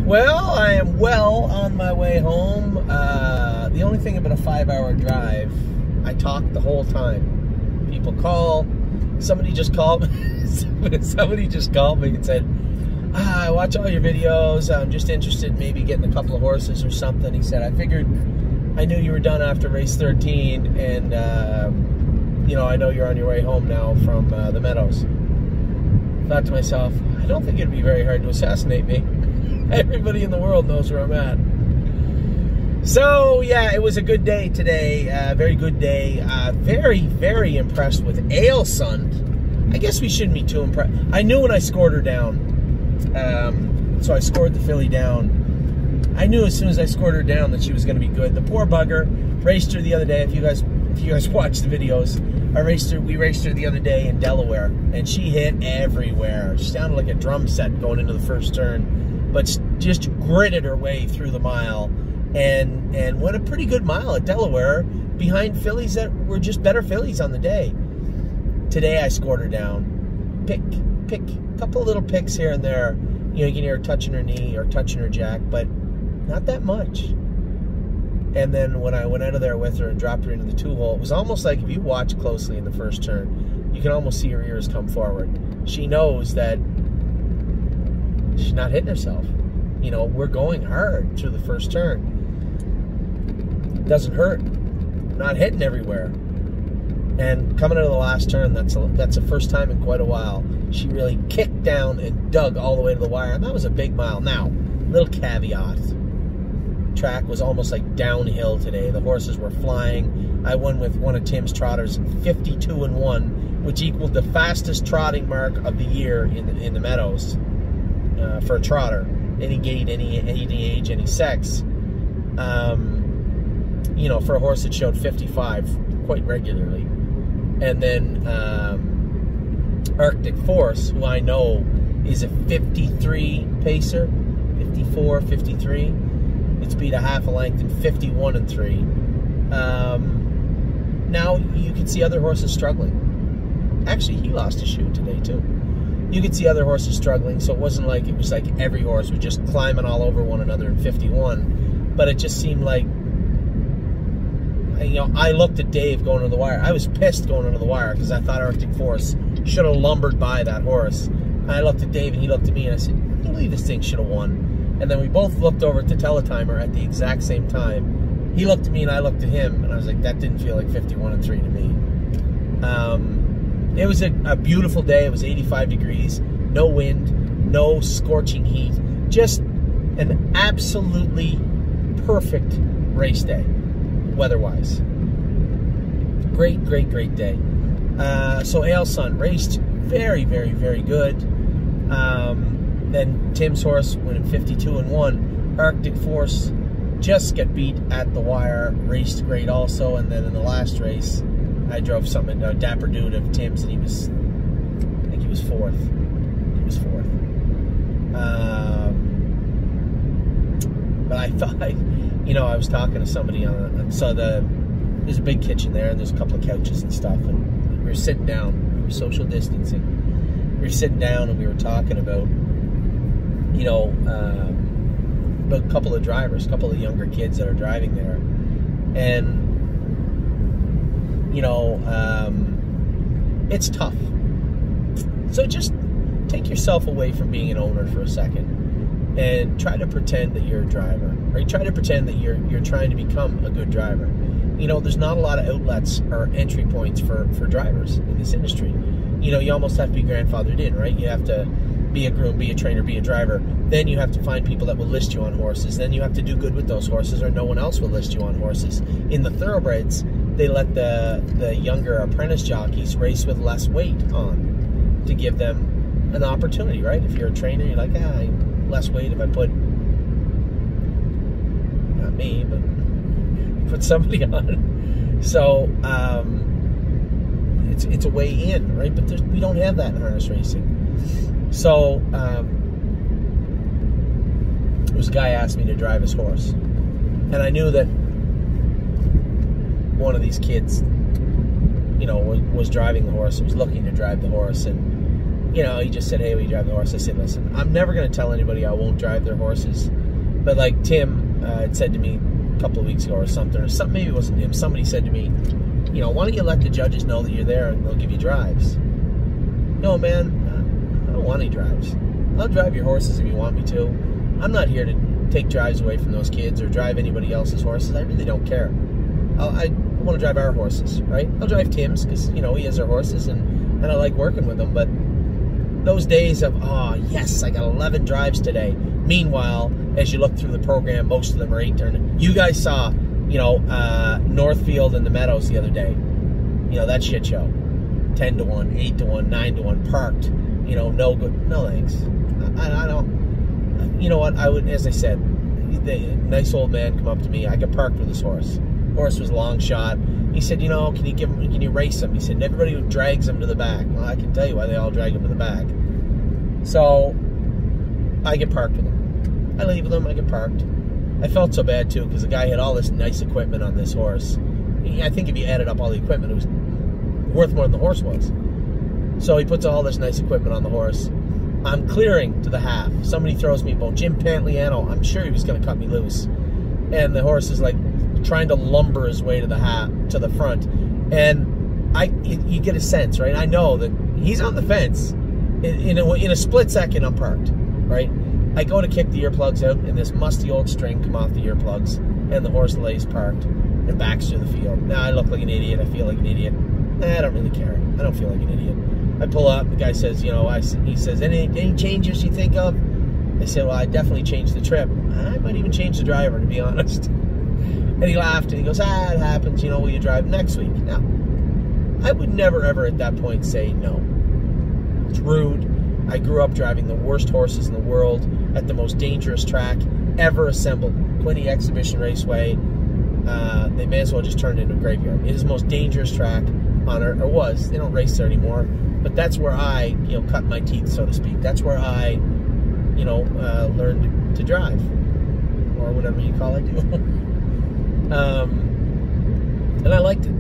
Well, I am well on my way home. The only thing about a 5-hour drive, I talk the whole time. People call. Somebody just called me. Somebody just called me and said, I watch all your videos. I'm just interested in maybe getting a couple of horses or something. He said, I figured I knew you were done after race 13, and I know you're on your way home now from the Meadows. Thought to myself, I don't think it'd be very hard to assassinate me. Everybody in the world knows where I'm at. So, yeah, it was a good day today. Very good day. Very, very impressed with Ailsund. I guess we shouldn't be too impressed. I knew when I scored her down. So I scored the filly down. I knew as soon as I scored her down that she was going to be good. The poor bugger. Raced her the other day. If you guys watch the videos, we raced her the other day in Delaware, and she hit everywhere. She sounded like a drum set going into the first turn, but just gritted her way through the mile, and went a pretty good mile at Delaware behind fillies that were just better fillies on the day. Today I scored her down. Pick, a couple of little picks here and there. You can hear her touching her knee or touching her jack, but not that much. And then when I went out of there with her and dropped her into the 2-hole, it was almost like, if you watch closely in the first turn, you can almost see her ears come forward. She knows that she's not hitting herself. We're going hard through the first turn. It doesn't hurt. Not hitting everywhere. And coming out of the last turn, that's the first time in quite a while she really kicked down and dug all the way to the wire. And that was a big mile. Now, little caveat. Track was almost like downhill today. The horses were flying. I won with one of Tim's trotters in 52-1, which equaled the fastest trotting mark of the year in the Meadows for a trotter. Any gait, any age, any sex. For a horse that showed 55 quite regularly. And then Arctic Force, who I know is a 53 pacer, 54, 53. It's beat a half a length in 51-3. Now you can see other horses struggling. Actually, he lost a shoe today too. You could see other horses struggling, so it wasn't like it was like every horse was just climbing all over one another in 51. But it just seemed like, I looked at Dave going to the wire. I was pissed going into the wire because I thought Arctic Force should have lumbered by that horse. I looked at Dave and he looked at me and I said, I believe this thing should have won. And then we both looked over at the teletimer at the exact same time. He looked at me and I looked at him, and I was like, that didn't feel like 51-3 to me. It was a beautiful day. It was 85 degrees, no wind, no scorching heat, just an absolutely perfect race day, weather-wise. Great, great, great day. So Ailsund raced very, very, very good. Then Tim's horse went in 52-1. Arctic Force just got beat at the wire, raced great also, and then in the last race, I drove something, a dapper dude of Tim's, and I think he was fourth. But I thought, I was talking to somebody there's a big kitchen there, and there's a couple of couches and stuff, and we were sitting down, we were social distancing. We were sitting down and we were talking about a couple of drivers, a couple of younger kids that are driving there. And, it's tough. So just take yourself away from being an owner for a second and try to pretend that you're a driver. Right? Try to pretend that you're trying to become a good driver. There's not a lot of outlets or entry points for drivers in this industry. You almost have to be grandfathered in, right? You have to be a groom, be a trainer, be a driver. Then you have to find people that will list you on horses. Then you have to do good with those horses, or no one else will list you on horses. In the thoroughbreds, they let the younger apprentice jockeys race with less weight on to give them an opportunity, right? If you're a trainer, you're like, less weight if I put, not me, but put somebody on. So, it's a way in, right? But we don't have that in harness racing. So, there was a guy asked me to drive his horse, and I knew that one of these kids, was driving the horse, was looking to drive the horse, and you know, he just said, hey, will you drive the horse? I said, listen, I'm never going to tell anybody I won't drive their horses. But like Tim had said to me a couple of weeks ago or something, maybe it wasn't him, somebody said to me, you know, why don't you let the judges know that you're there and they'll give you drives? No, man, I don't want any drives. I'll drive your horses if you want me to. I'm not here to take drives away from those kids or drive anybody else's horses. I really don't care. I want to drive our horses, right? I'll drive Tim's because, you know, he has our horses and I like working with them. But those days of, oh, yes, I got 11 drives today. Meanwhile, as you look through the program, most of them are 8 turn. You guys saw, you know, Northfield and the Meadows the other day. You know, that shit show. 10 to 1, 8 to 1, 9 to 1, parked. You know, no good. No thanks. I don't. You know what? I would, as I said, the nice old man come up to me. I got parked with his horse. Horse was long shot. He said, you know, can you race him? He said, everybody drags him to the back. Well, I can tell you why they all drag him to the back. So I get parked with him. I leave with him. I get parked. I felt so bad too because the guy had all this nice equipment on this horse. I think if you added up all the equipment, it was worth more than the horse was. So he puts all this nice equipment on the horse. I'm clearing to the half. Somebody throws me a bone. Jim Pantliano, I'm sure he was going to cut me loose. And the horse is like trying to lumber his way to the half, to the front. And you get a sense, right? I know that he's on the fence. In a split second, I'm parked, right? I go to kick the earplugs out, and this musty old string come off the earplugs, and the horse lays parked and backs through the field. Now I look like an idiot. I feel like an idiot. I don't really care. I don't feel like an idiot. I pull up. The guy says, you know, he says, any changes you think of? I said, well, I definitely changed the trip. I might even change the driver, to be honest. And he laughed, and he goes, it happens. You know, will you drive next week? Now, I would never, ever at that point say no. It's rude. I grew up driving the worst horses in the world at the most dangerous track ever assembled. Quinny Exhibition Raceway. They may as well just turn it into a graveyard. It is the most dangerous track on Earth, or was. They don't race there anymore. But that's where I, you know, cut my teeth, so to speak. That's where I, you know, learned to drive. Or whatever you call it. And I liked it.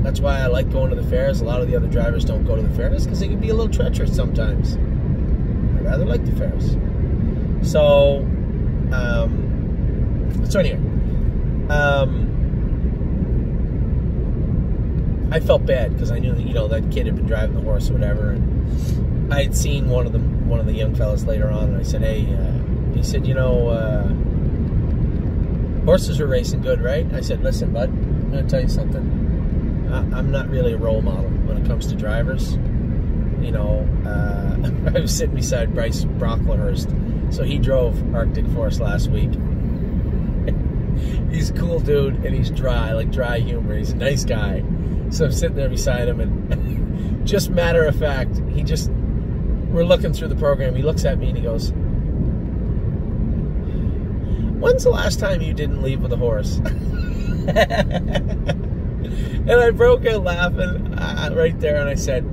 That's why I like going to the fairs. A lot of the other drivers don't go to the fairs because they can be a little treacherous sometimes. I rather like the fairs. So anyway, I felt bad because I knew that, you know, that kid had been driving the horse or whatever, and I had seen one of the young fellas later on, and I said, hey, he said, you know, horses are racing good, right? I said, listen, bud, I'm going to tell you something. I'm not really a role model when it comes to drivers. You know, I was sitting beside Bryce Brocklehurst, so he drove Arctic Force last week. He's a cool dude, and he's dry, like dry humor. He's a nice guy. So I'm sitting there beside him, and just matter of fact, we're looking through the program. He looks at me and he goes, when's the last time you didn't leave with a horse? And I broke out laughing right there, and I said,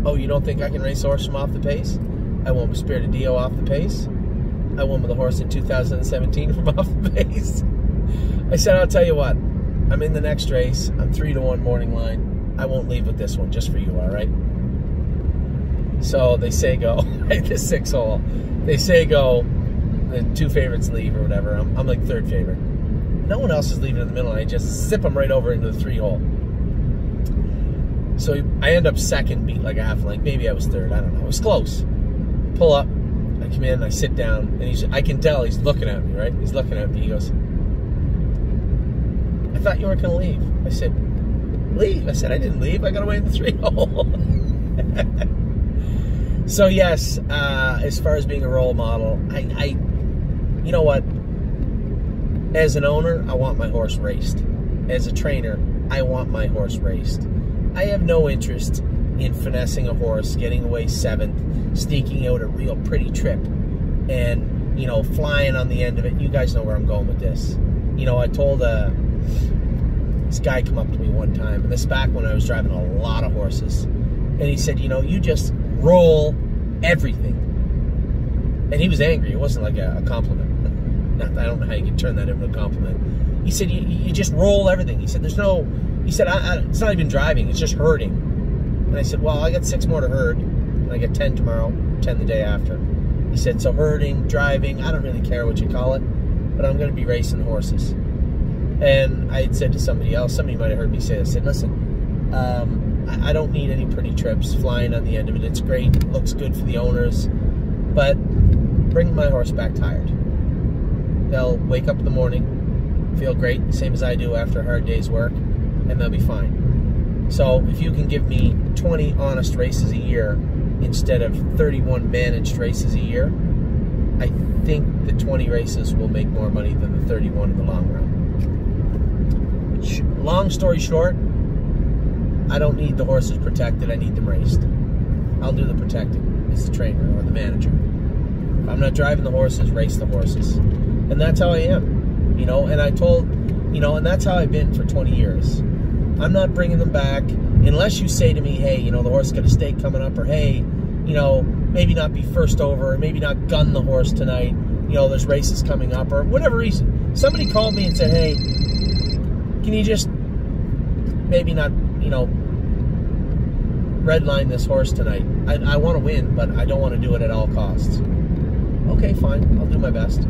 oh, you don't think I can race a horse from off the pace? I won with Spirited Dio off the pace. I won with a horse in 2017 from off the pace. I said, I'll tell you what, I'm in the next race. I'm 3 to 1 morning line. I won't leave with this one, just for you, all right? So they say go, the 6 hole. They say go, the 2 favorites leave or whatever. I'm like 3rd favorite. No one else is leaving in the middle, and I just zip them right over into the 3 hole. So I end up 2nd, beat like a half length. Maybe I was 3rd, I don't know. It was close. Pull up, I come in, I sit down, and I can tell he's looking at me, right? He's looking at me, he goes, I thought you weren't going to leave. I said, leave? I said, I didn't leave. I got away in the 3 hole. So yes, as far as being a role model, you know what? As an owner, I want my horse raced. As a trainer, I want my horse raced. I have no interest in finessing a horse, getting away 7th, sneaking out a real pretty trip, and, you know, flying on the end of it. You guys know where I'm going with this. You know, I told this guy come up to me one time, and this back when I was driving a lot of horses, and he said, you know, you just roll everything. And he was angry. It wasn't like a compliment. I don't know how you can turn that into a compliment. He said, you just roll everything. He said, it's not even driving, it's just herding. And I said, well, I got 6 more to herd. and I get 10 tomorrow, 10 the day after. He said, so herding, driving, I don't really care what you call it, but I'm going to be racing horses. And I had said to somebody else, somebody might have heard me say, I said, listen, I don't need any pretty trips flying on the end of it. It's great, it looks good for the owners, but bring my horse back tired. They'll wake up in the morning, feel great, same as I do after a hard day's work, and they'll be fine. So if you can give me 20 honest races a year instead of 31 managed races a year, I think the 20 races will make more money than the 31 in the long run. Long story short, I don't need the horses protected, I need them raced. I'll do the protecting as the trainer or the manager. If I'm not driving the horses, race the horses. And that's how I am, you know, and I told, you know, and that's how I've been for 20 years. I'm not bringing them back unless you say to me, hey, you know, the horse got a stake coming up, or hey, you know, maybe not be first over, or maybe not gun the horse tonight, you know, there's races coming up, or whatever reason. Somebody called me and said, hey, can you just maybe not, you know, redline this horse tonight? I want to win, but I don't want to do it at all costs. Okay, fine, I'll do my best.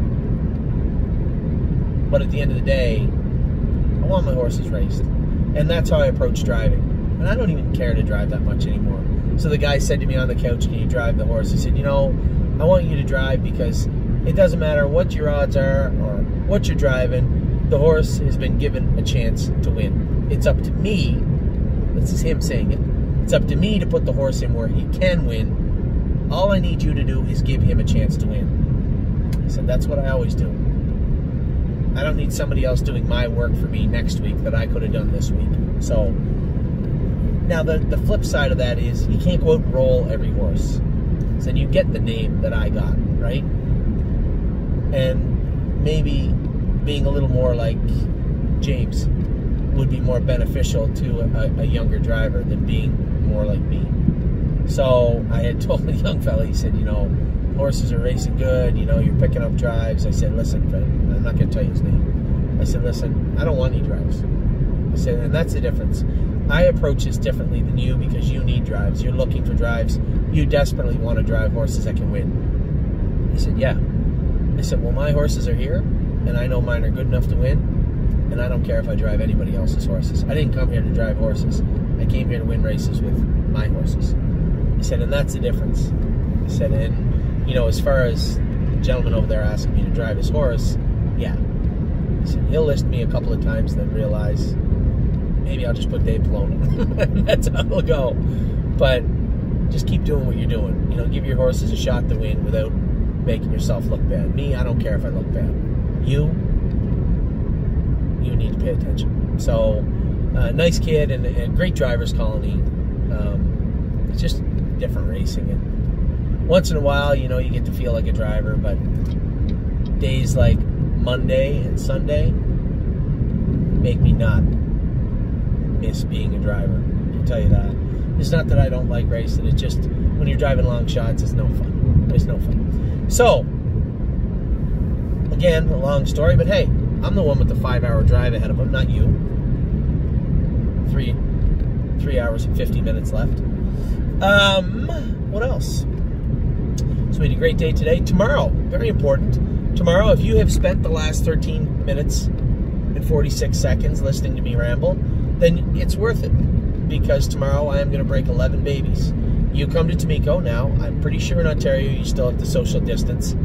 But at the end of the day, I want my horses raced. And that's how I approach driving. And I don't even care to drive that much anymore. So the guy said to me on the couch, can you drive the horse? I said, you know, I want you to drive because it doesn't matter what your odds are or what you're driving, the horse has been given a chance to win. It's up to me, this is him saying it, it's up to me to put the horse in where he can win. All I need you to do is give him a chance to win. He said, that's what I always do. I don't need somebody else doing my work for me next week that I could have done this week. So, now the flip side of that is you can't go out and roll every horse. So you get the name that I got, right? And maybe being a little more like James would be more beneficial to a younger driver than being more like me. So I had told the young fella, he said, you know, horses are racing good, you know, you're picking up drives. I said, listen, Fred, I'm not going to tell you his name. I said, listen, I don't want any drives. I said, and that's the difference. I approach this differently than you because you need drives. You're looking for drives. You desperately want to drive horses that can win. He said, yeah. I said, well, my horses are here, and I know mine are good enough to win, and I don't care if I drive anybody else's horses. I didn't come here to drive horses. I came here to win races with my horses. He said, and that's the difference. He said, and, you know, as far as the gentleman over there asking me to drive his horse, yeah. He said, he'll list me a couple of times and then realize maybe I'll just put Dave Pelone on. That's how it'll go. But just keep doing what you're doing. You know, give your horses a shot to win without making yourself look bad. Me, I don't care if I look bad. You need to pay attention. So, nice kid and a great driver's colony. It's just different racing. And once in a while, you know, you get to feel like a driver, but days like Monday and Sunday make me not miss being a driver. I can tell you that. It's not that I don't like racing. It's just when you're driving long shots, it's no fun. It's no fun. So, again, a long story, but hey, I'm the one with the 5-hour drive ahead of him, not you. 3 hours and 50 minutes left. What else? So we had a great day today. Tomorrow, very important. Tomorrow, if you have spent the last 13 minutes and 46 seconds listening to me ramble, then it's worth it. Because tomorrow I am going to break 11 babies. You come to Tamiko now. I'm pretty sure in Ontario you still have to social distance,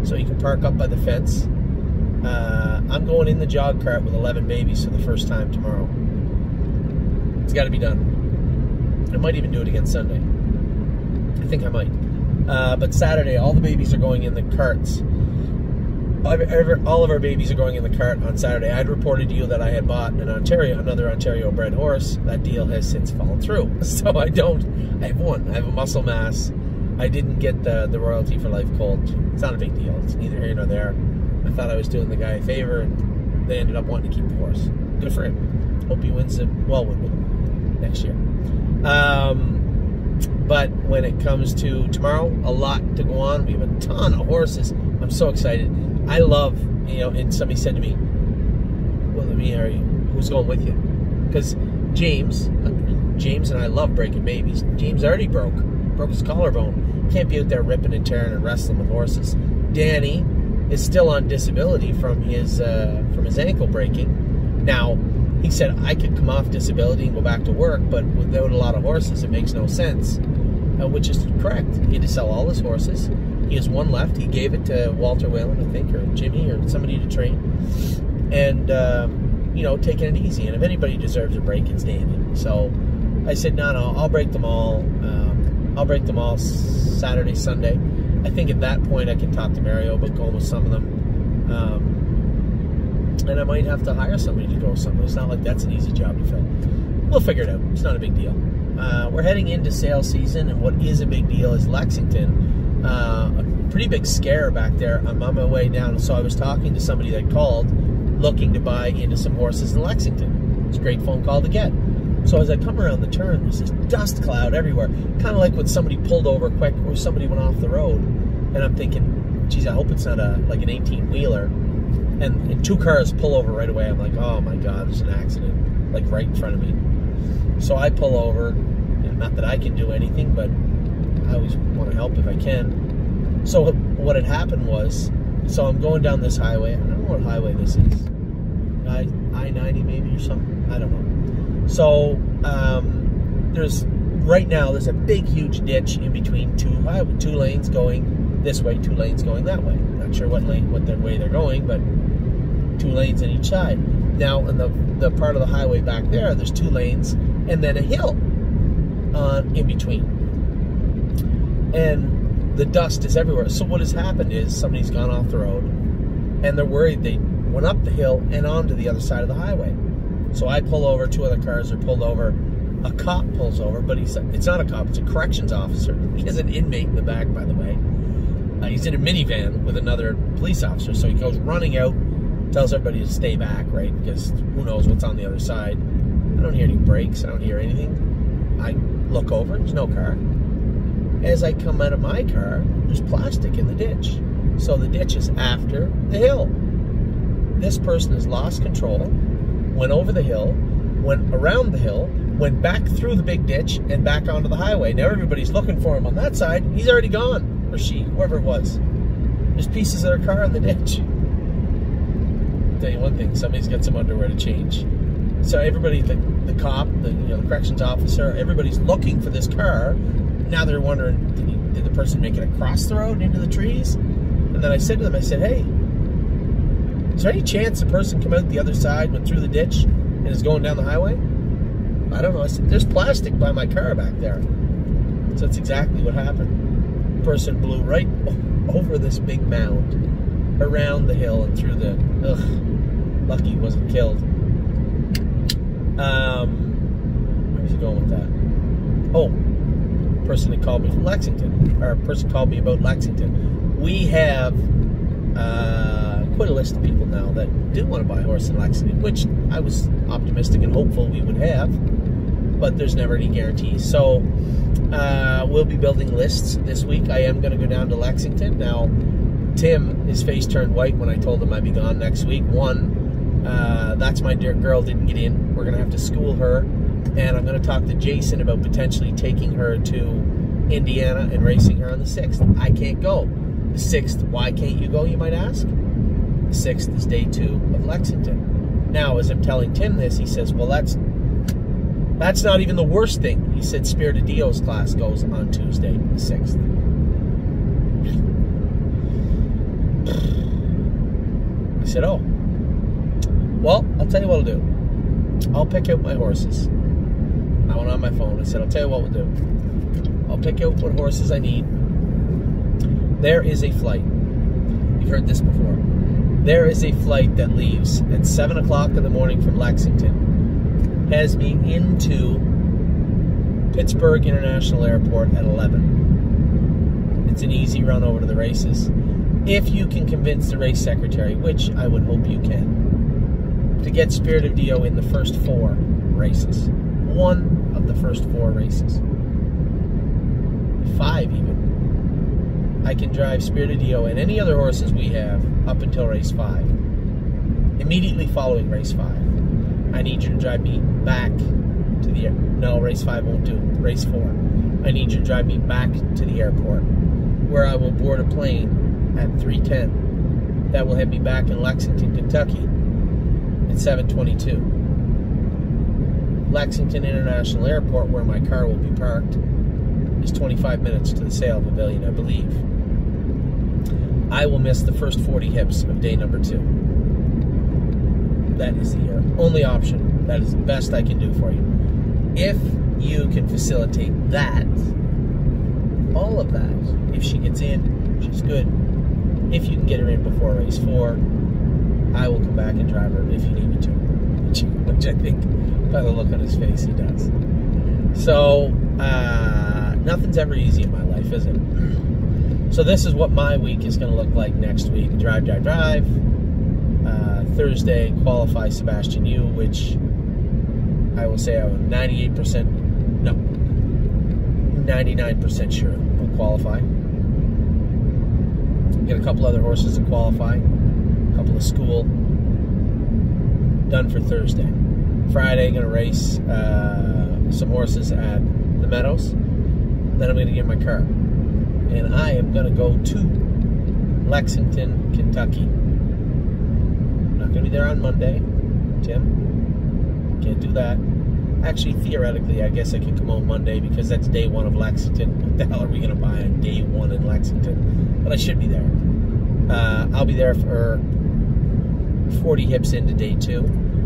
so you can park up by the fence. I'm going in the jog cart with 11 babies for the first time tomorrow. It's got to be done. I might even do it again Sunday. I think I might. But Saturday, all the babies are going in the carts. All of our babies are going in the cart on Saturday. I'd reported to you that I had bought another Ontario-bred horse. That deal has since fallen through. So I have one. I have a muscle mass. I didn't get the royalty for life colt. It's not a big deal. It's neither here nor there. I thought I was doing the guy a favor, and they ended up wanting to keep the horse. Good for him. Hope he wins the Wellwood with him next year. But when it comes to tomorrow, a lot to go on. We have a ton of horses. I'm so excited. I love, you know, and somebody said to me, well, let me hear you. Who's going with you? Because James and I love breaking babies. James already broke broke his collarbone. Can't be out there ripping and tearing and wrestling with horses. Danny is still on disability from his ankle breaking. Now, he said, I could come off disability and go back to work, but without a lot of horses, it makes no sense, which is correct. He had to sell all his horses. He has one left. He gave it to Walter Whalen, I think, or Jimmy, or somebody to train. And, you know, taking it easy. And if anybody deserves a break, it's Danny. So I said, no, I'll break them all. I'll break them all Saturday, Sunday. I think at that point I can talk to Mario about going with some of them. And I might have to hire somebody to go somewhere. It's not like that's an easy job to fill. We'll figure it out. It's not a big deal. We're heading into sale season, and what is a big deal is Lexington. A pretty big scare back there. I'm on my way down, so I was talking to somebody that called looking to buy into some horses in Lexington. It's a great phone call to get. So as I come around the turn, there's this dust cloud everywhere. Kind of like when somebody pulled over quick or somebody went off the road. And I'm thinking, geez, I hope it's not like an 18-wheeler. And two cars pull over right away. I'm like, oh my God, there's an accident, like right in front of me. So I pull over. You know, not that I can do anything, but I always want to help if I can. So what had happened was, so I'm going down this highway. I don't know what highway this is. I-90 maybe or something. I don't know. So right now there's a big, huge ditch in between two lanes going this way, 2 lanes going that way. Not sure what way they're going, but 2 lanes on each side. Now, in the part of the highway back there's 2 lanes and then a hill in between. And the dust is everywhere. So what has happened is somebody's gone off the road and they're worried they went up the hill and onto the other side of the highway. So I pull over, 2 other cars are pulled over. A cop pulls over, but it's not a cop, it's a corrections officer. He has an inmate in the back, by the way. He's in a minivan with another police officer, so he goes running out, tells everybody to stay back, right? Because who knows what's on the other side. I don't hear any brakes, I don't hear anything. I look over, there's no car. As I come out of my car, there's plastic in the ditch. So the ditch is after the hill. This person has lost control, went over the hill, went around the hill, went back through the big ditch and back onto the highway. Now everybody's looking for him on that side. He's already gone. Or she, whoever it was. There's pieces of their car in the ditch. I'll tell you one thing, somebody's got some underwear to change. So everybody, the cop, the corrections officer, everybody's looking for this car. Now they're wondering, did the person make it across the road into the trees? And then I said to them, I said, hey, is there any chance the person came out the other side, went through the ditch, and is going down the highway? I don't know. I said, there's plastic by my car back there. So that's exactly what happened. The person blew right over this big mound, around the hill and through the, lucky he wasn't killed. Where's he going with that? Oh, person that called me from Lexington, or a person called me about Lexington. We have quite a list of people now that do want to buy a horse in Lexington, which I was optimistic and hopeful we would have, but there's never any guarantees. So we'll be building lists this week. I am going to go down to Lexington. Now, Tim, his face turned white when I told him I'd be gone next week. One, that's my dear girl didn't get in. We're going to have to school her, and I'm going to talk to Jason about potentially taking her to Indiana and racing her on the 6th. I can't go. The 6th, why can't you go, you might ask? The 6th is day 2 of Lexington. Now, as I'm telling Tim this, he says, well, that's not even the worst thing. He said Spirit of Dio's class goes on Tuesday, the 6th. I said, oh. Well, I'll tell you what I'll do. I'll pick out my horses. I went on my phone. I said, I'll tell you what we'll do. I'll pick out what horses I need. There is a flight. You've heard this before. There is a flight that leaves at 7 o'clock in the morning from Lexington. Has me into Pittsburgh International Airport at 11. It's an easy run over to the races. If you can convince the race secretary, which I would hope you can, to get Spirit of Dio in the first 4 races. One of the first 4 races. 5 even. I can drive Spirit of Dio and any other horses we have up until race 5. Immediately following race 5, I need you to drive me back to the... No, race 5 won't do. Race 4. I need you to drive me back to the airport, where I will board a plane at 3:10. That will have me back in Lexington, Kentucky at 7:22. Lexington International Airport, where my car will be parked, is 25 minutes to the sale pavilion, I believe. I will miss the first 40 hips of day number 2. That is the only option. That is the best I can do for you. If you can facilitate that, all of that, if she gets in, she's good. If you can get her in before race 4, I will come back and drive her if you need me to, which I think by the look on his face he does. So nothing's ever easy in my life, is it? So this is what my week is going to look like next week. Drive. Thursday, qualify Sebastian U, which I will say I'm 99% sure will qualify. Get a couple other horses to qualify, a couple of school. Done for Thursday. Friday, going to race some horses at the Meadows. Then I'm going to get my car. And I am going to go to Lexington, Kentucky. I'm not going to be there on Monday, Tim. Can't do that. Actually, theoretically, I guess I could come home Monday because that's day 1 of Lexington. What the hell are we going to buy on day 1 in Lexington? But I should be there. I'll be there for 40 hips into day 2.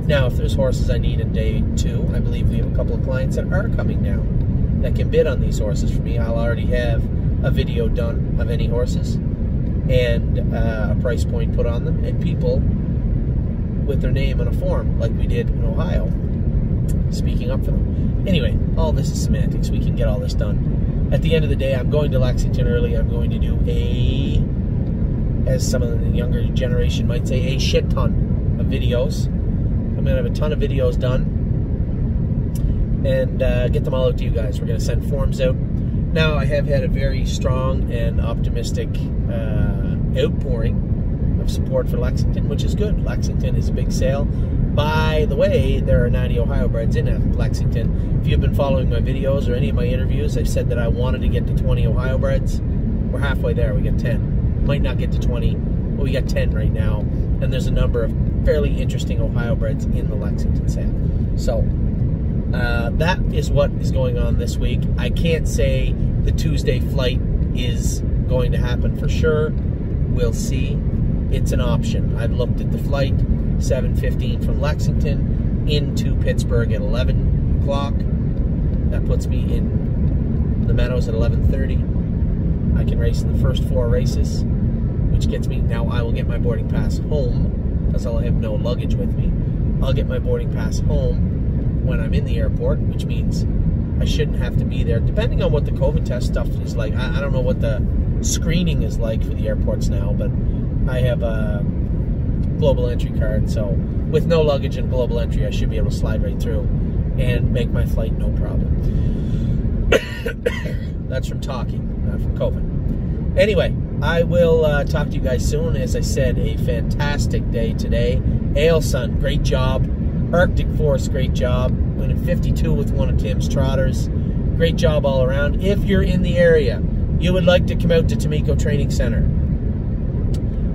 Now, if there's horses I need in day 2, I believe we have a couple of clients that are coming down that can bid on these horses for me. I'll already have a video done of any horses and a price point put on them, and people with their name on a form like we did in Ohio, speaking up for them. Anyway, all this is semantics. We can get all this done. At the end of the day, I'm going to Lexington early. I'm going to do as some of the younger generation might say, a shit ton of videos. I'm going to have a ton of videos done and get them all out to you guys. We're going to send forms out. Now, I have had a very strong and optimistic outpouring of support for Lexington, which is good. Lexington is a big sale. By the way, there are 90 Ohio breds in Lexington. If you've been following my videos or any of my interviews, I've said that I wanted to get to 20 Ohio breds. We're halfway there. We got 10. Might not get to 20, but we got 10 right now. And there's a number of fairly interesting Ohio breds in the Lexington sale. So that is what is going on this week. I can't say the Tuesday flight is going to happen for sure. We'll see. It's an option. I've looked at the flight, 7:15 from Lexington into Pittsburgh at 11 o'clock. That puts me in the Meadows at 11:30. I can race in the first 4 races, which gets me, now I will get my boarding pass home, because I'll have no luggage with me. I'll get my boarding pass home when I'm in the airport, which means I shouldn't have to be there, depending on what the COVID test stuff is like. I don't know what the screening is like for the airports now, but I have a global entry card, so with no luggage and global entry, I should be able to slide right through and make my flight no problem. That's from talking, not from COVID. Anyway, I will talk to you guys soon. As I said, a fantastic day today. Ailsun, great job. Arctic Forest, great job. Winning 52 with one of Tim's trotters. Great job all around. If you're in the area, you would like to come out to Tamiko Training Center.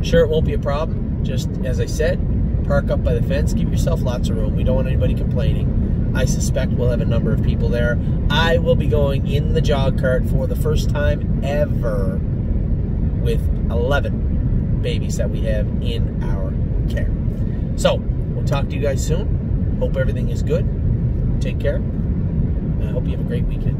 Sure, it won't be a problem. Just, as I said, park up by the fence. Give yourself lots of room. We don't want anybody complaining. I suspect we'll have a number of people there. I will be going in the jog cart for the first time ever with 11 babies that we have in our care. So, we'll talk to you guys soon. Hope everything is good. Take care. And I hope you have a great weekend.